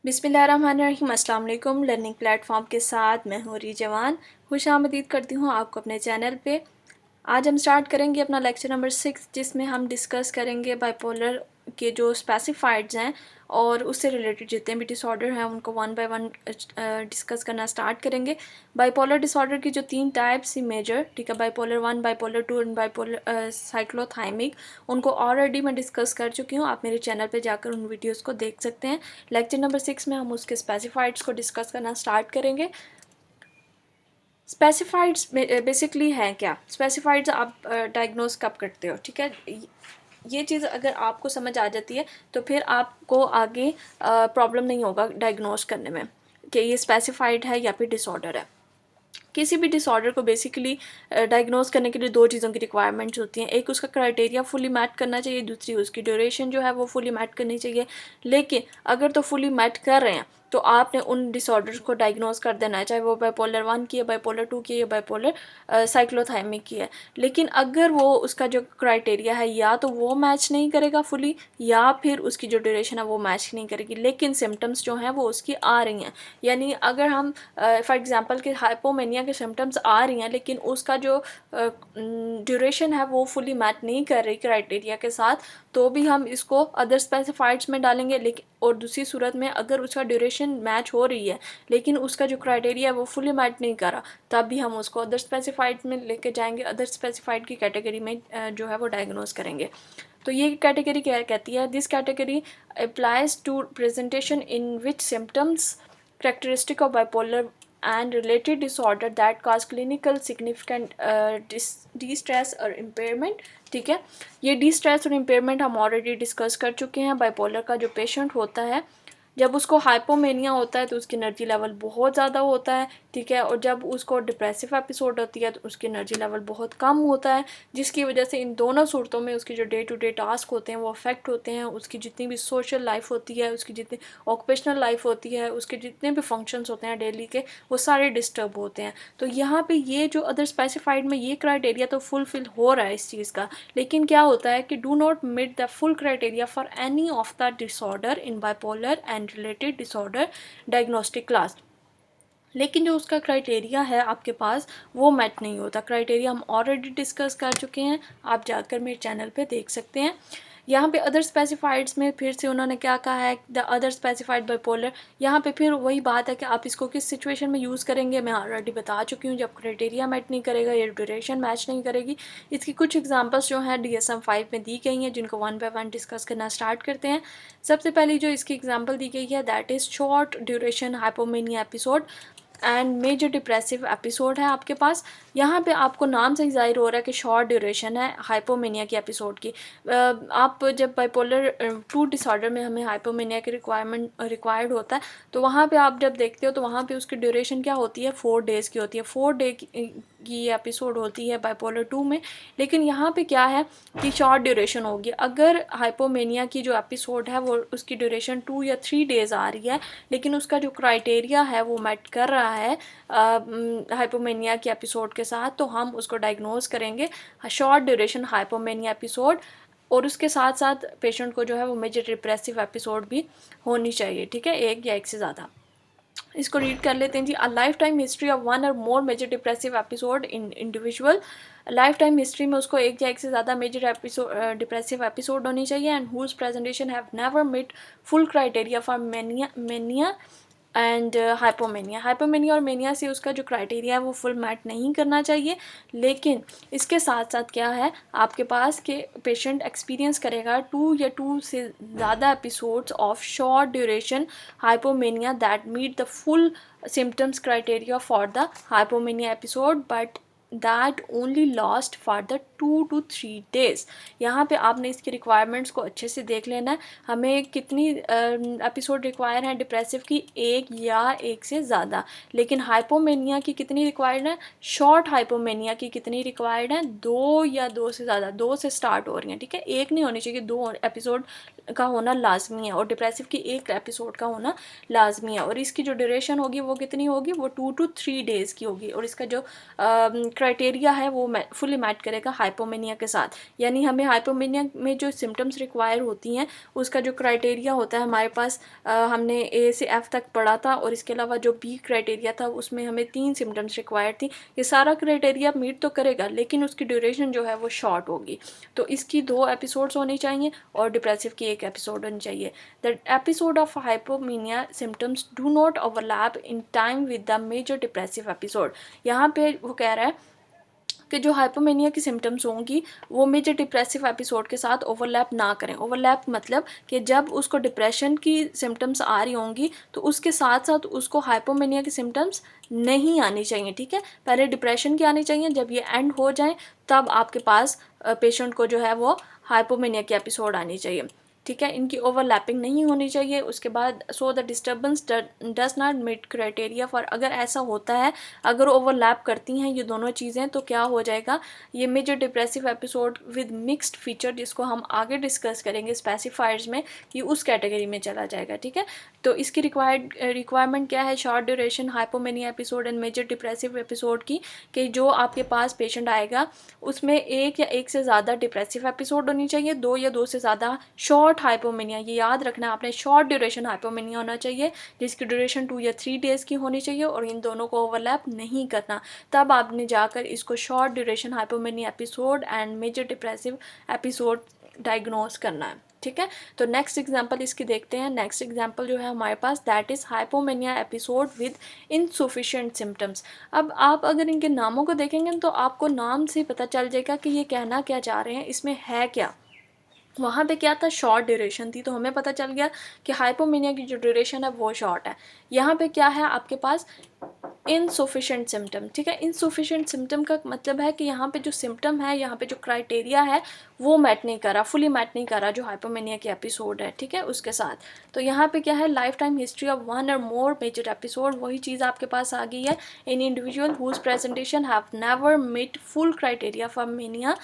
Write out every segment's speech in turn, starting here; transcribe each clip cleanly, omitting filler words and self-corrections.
बिस्मिल्लाहिर्रहमानिर्रहीम। अस्सलाम वालेकुम। लर्निंग प्लेटफॉर्म के साथ मैं हूँ जवान, खुशामदीद करती हूँ आपको अपने चैनल पे। आज हम स्टार्ट करेंगे अपना लेक्चर नंबर 6, जिसमें हम डिस्कस करेंगे बाइपोलर के जो स्पेसिफाइड्स हैं और उससे रिलेटेड जितने भी डिसऑर्डर हैं उनको वन बाय वन डिस्कस करना स्टार्ट करेंगे। बाइपोलर डिसऑर्डर की जो 3 टाइप्स ही मेजर, ठीक है, bipolar 1, bipolar 2 and bipolar cyclothymic, उनको ऑलरेडी मैं डिस्कस कर चुकी हूँ। आप मेरे चैनल पे जाकर उन वीडियोस को देख सकते हैं। लेक्चर नंबर 6 में हम उसके स्पेसिफाइड्स को डिस्कस करना स्टार्ट करेंगे। स्पेसिफाइड्स बेसिकली हैं क्या? स्पेसिफाइड्स आप डायग्नोस कब करते हो, ठीक है? ये चीज़ अगर आपको समझ आ जाती है तो फिर आपको आगे प्रॉब्लम नहीं होगा डायग्नोस करने में कि ये स्पेसिफाइड है या फिर डिसऑर्डर है। किसी भी डिसऑर्डर को बेसिकली डायग्नोस करने के लिए 2 चीज़ों की रिक्वायरमेंट्स होती हैं। एक, उसका क्राइटेरिया फुली मैट करना चाहिए, दूसरी उसकी ड्यूरेशन जो है वो फुली मैट करनी चाहिए। लेकिन अगर तो फुली मैट कर रहे हैं तो आपने उन डिसऑर्डर्स को डायग्नोस कर देना है, चाहे वो बाइपोलर 1 की है, बाइपोलर 2 की है या बाइपोलर साइक्लोथाइमिक की है। लेकिन अगर वो उसका जो क्राइटेरिया है या तो वो मैच नहीं करेगा फुली, या फिर उसकी जो ड्यूरेशन है वो मैच नहीं करेगी, लेकिन सिम्टम्स जो हैं वो उसकी आ रही हैं। यानी अगर हम फॉर एग्जांपल कि हाइपोमेनिया के सिम्टम्स आ रही हैं लेकिन उसका जो ड्यूरेशन है वो फुली मैच नहीं कर रही क्राइटेरिया के साथ, तो भी हम इसको अदर स्पेसिफाइड्स में डालेंगे। लेकिन और दूसरी सूरत में अगर उसका ड्यूरेशन मैच हो रही है लेकिन उसका जो क्राइटेरिया है वो फुली मैच नहीं करा, तब भी हम उसको अदर स्पेसिफाइड में लेके जाएंगे, अदर स्पेसिफाइड की कैटेगरी में जो है वो डायग्नोस करेंगे। तो ये कैटेगरी क्या कहती है? This category applies to presentation in which symptoms characteristic of bipolar and related disorder that cause clinical significant distress or impairment। ठीक है, ये डिस्ट्रेस और इम्पेयरमेंट हम ऑलरेडी डिस्कस कर चुके हैं। बाइपोलर का जो पेशेंट होता है, जब उसको हाइपोमेनिया होता है तो उसकी एनर्जी लेवल बहुत ज़्यादा होता है, ठीक है, और जब उसको डिप्रेसिव एपिसोड होती है तो उसकी एनर्जी लेवल बहुत कम होता है, जिसकी वजह से इन दोनों सूरतों में उसकी जो डे टू डे टास्क होते हैं वो अफेक्ट होते हैं। उसकी जितनी भी सोशल लाइफ होती है, उसकी जितनी ऑक्यूपेशनल लाइफ होती है, उसके जितने भी फंक्शंस होते हैं डेली के, वो सारे डिस्टर्ब होते हैं। तो यहाँ पे ये जो अदर स्पेसिफाइड में ये क्राइटेरिया तो फुलफिल हो रहा है इस चीज़ का, लेकिन क्या होता है कि do not meet the full criteria for any of the disorder in bipolar and related disorder diagnostic class. लेकिन जो उसका क्राइटेरिया है आपके पास वो मैच नहीं होता। क्राइटेरिया हम ऑलरेडी डिस्कस कर चुके हैं, आप जाकर मेरे चैनल पे देख सकते हैं। यहाँ पे अदर स्पेसिफाइड्स में फिर से उन्होंने क्या कहा है, द अदर स्पेसिफाइड बाइपोलर। यहाँ पे फिर वही बात है कि आप इसको किस सिचुएशन में यूज़ करेंगे, मैं ऑलरेडी बता चुकी हूँ। जब क्राइटेरिया मैच नहीं करेगा या ड्यूरेशन मैच नहीं करेगी। इसकी कुछ एग्जांपल्स जो हैं DSM-5 में दी गई हैं, जिनको वन बाय वन डिस्कस करना स्टार्ट करते हैं। सबसे पहली जो इसकी एग्जाम्पल दी गई है, that is short duration hypomania episode and major depressive episode है आपके पास। यहाँ पे आपको नाम से ही जाहिर हो रहा है कि शॉर्ट ड्यूरेशन है हाइपोमेनिया की एपिसोड की। आप जब बाइपोलर 2 डिसऑर्डर में हमें हाइपोमेनिया की रिक्वायर्ड होता है, तो वहाँ पे आप जब देखते हो तो वहाँ पे उसकी ड्यूरेशन क्या होती है, 4 डेज़ की होती है। 4 डे की एपिसोड होती है बाइपोलर 2 में। लेकिन यहाँ पे क्या है कि शॉर्ट ड्यूरेशन होगी। अगर हाइपोमेनिया की जो एपिसोड है वो उसकी ड्यूरेशन 2 या 3 डेज़ आ रही है, लेकिन उसका जो क्राइटेरिया है वो मैट कर रहा है हाइपोमेनिया के एपिसोड के साथ, तो हम उसको डायग्नोज करेंगे शॉर्ट ड्यूरेशन हाइपोमेनिया एपिसोड। और उसके साथ साथ पेशेंट को जो है वो मेजर डिप्रेसिव एपिसोड भी होनी चाहिए, ठीक है, एक या एक से ज़्यादा। इसको रीड कर लेते हैं जी। A lifetime history of 1 और more major depressive episode in individual. Lifetime history में उसको एक या एक से ज़्यादा मेजर एपिसोड डिप्रेसिव एपिसोड होनी चाहिए, and whose presentation have never met full criteria for mania and hypomania और मेनिया से उसका जो क्राइटेरिया है वो फुल मैट नहीं करना चाहिए। लेकिन इसके साथ साथ क्या है आपके पास कि पेशेंट एक्सपीरियंस करेगा 2 या 2 से ज़्यादा episodes of short duration hypomania that meet the full symptoms criteria for the hypomania episode, but that only last for the 2 to 3 days। यहाँ पे आपने इसकी रिक्वायरमेंट्स को अच्छे से देख लेना है। हमें कितनी एपिसोड रिक्वायर है डिप्रेसिव की, एक या एक से ज़्यादा। लेकिन हाइपोमेनिया की कितनी रिक्वायर्ड है, शॉर्ट हाइपोमेनिया की कितनी रिक्वायर्ड है, 2 या 2 से ज़्यादा, 2 से स्टार्ट हो रही हैं, ठीक है, एक नहीं होनी चाहिए, 2 एपिसोड का होना लाजमी है, और डिप्रेसिव की एक एपिसोड का होना लाजमी है। और इसकी जो ड्यूरेशन होगी वो कितनी होगी, वो 2 to 3 डेज़ की होगी। और इसका जो क्राइटेरिया है वो फुली मैच करेगा हाइपोमेनिया के साथ। यानी हमें हाइपोमेनिया में जो सिम्टम्स रिक्वायर होती हैं उसका जो क्राइटेरिया होता है हमारे पास हमने ए से एफ तक पढ़ा था, और इसके अलावा जो बी क्राइटेरिया था उसमें हमें 3 सिम्टम्स रिक्वायर थी। ये सारा क्राइटेरिया मीट तो करेगा लेकिन उसकी ड्यूरेशन जो है वो शॉर्ट होगी। तो इसकी 2 एपिसोड्स होनी चाहिए और डिप्रेसिव की 1 एपिसोड होनी चाहिए। The episode of hypomania symptoms do not overlap in time with the major depressive episode. यहाँ पे वो कह रहा है कि जो हाइपोमेनिया की सिम्टम्स होंगी वो मेजर डिप्रेसिव एपिसोड के साथ ओवरलैप ना करें। ओवरलैप मतलब कि जब उसको डिप्रेशन की सिम्टम्स आ रही होंगी तो उसके साथ साथ उसको हाइपोमेनिया की सिम्टम्स नहीं आनी चाहिए, ठीक है। पहले डिप्रेशन की आनी चाहिए, जब ये एंड हो जाए तब आपके पास पेशेंट को जो है वो हाइपोमेनिया की एपिसोड आनी चाहिए, ठीक है। इनकी ओवरलैपिंग नहीं होनी चाहिए। उसके बाद so the disturbance does not meet criteria for, अगर ऐसा होता है, अगर ओवरलैप करती हैं ये दोनों चीज़ें तो क्या हो जाएगा, ये major depressive episode with mixed feature, जिसको हम आगे डिस्कस करेंगे स्पेसिफायर्स में, ये उस कैटेगरी में चला जाएगा, ठीक है। तो इसकी रिक्वायरमेंट क्या है, short duration hypomania episode and major depressive episode की, कि जो आपके पास पेशेंट आएगा उसमें 1 या 1 से ज़्यादा डिप्रेसिव एपिसोड होनी चाहिए, 2 या 2 से ज़्यादा शॉर्ट हाइपोमेनिया, ये याद रखना आपने, शॉर्ट ड्यूरेशन हाइपोमेनिया होना चाहिए जिसकी ड्यूरेशन 2 या 3 डेज़ की होनी चाहिए, और इन दोनों को ओवरलैप नहीं करना। तब आपने जाकर इसको short duration hypomania episode and major depressive episode diagnose करना है, ठीक है। तो नेक्स्ट एग्जांपल इसकी देखते हैं। नेक्स्ट एग्जांपल जो है हमारे पास that is hypomania episode with insufficient symptoms. अब आप अगर इनके नामों को देखेंगे तो आपको नाम से पता चल जाएगा कि ये कहना क्या चाह रहे हैं, इसमें है क्या। वहाँ पे क्या था, शॉर्ट ड्यूरेशन थी, तो हमें पता चल गया कि हाइपोमेनिया की जो ड्यूरेशन है वो शॉर्ट है। यहाँ पे क्या है आपके पास, इनसफिशिएंट सिम्टम, ठीक है। इनसफिशिएंट सिम्टम का मतलब है कि यहाँ पे जो सिम्टम है, यहाँ पे जो क्राइटेरिया है वो मैट नहीं करा, फुली मैट नहीं करा जो हाइपोमेनिया के एपिसोड है, ठीक है, उसके साथ। तो यहाँ पे क्या है, लाइफ टाइम हिस्ट्री ऑफ 1 और मोर मेजर एपिसोड, वही चीज़ आपके पास आ गई है। In individual whose presentation have never met full criteria for mania,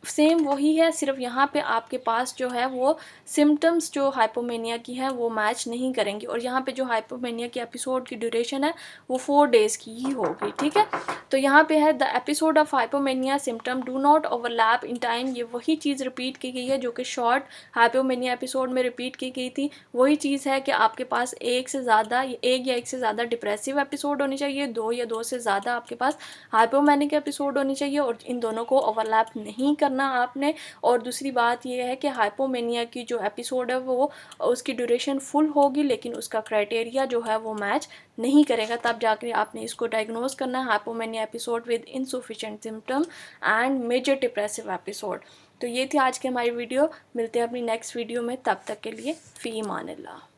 same वही है, सिर्फ यहाँ पे आपके पास जो है वो सिम्टम्स जो हाइपोमेनिया की है वो मैच नहीं करेंगी, और यहाँ पे जो हाइपोमेनिया की एपिसोड की ड्यूरेशन है वो 4 डेज़ की ही होगी, ठीक है। तो यहाँ पे है the episode of hypomania symptom do not overlap in time, ये वही चीज़ रिपीट की गई है जो कि शॉर्ट हाइपोमेनिया एपिसोड में रिपीट की गई थी। वही चीज़ है कि आपके पास 1 या 1 से ज़्यादा डिप्रेसिव एपिसोड होनी चाहिए, 2 या 2 से ज़्यादा आपके पास हाइपोमेनिक एपिसोड होनी चाहिए, और इन दोनों को ओवरलैप नहीं करना आपने। और दूसरी बात ये है कि हाइपोमेनिया की जो एपिसोड है वो उसकी ड्यूरेशन फुल होगी लेकिन उसका क्राइटेरिया जो है वो मैच नहीं करेगा, तब जाकर आपने इसको डायग्नोस करना है hypomania episode with insufficient symptom and major depressive episode. तो ये थी आज की हमारी वीडियो, मिलते हैं अपनी नेक्स्ट वीडियो में, तब तक के लिए फ़ी ईमान अल्लाह।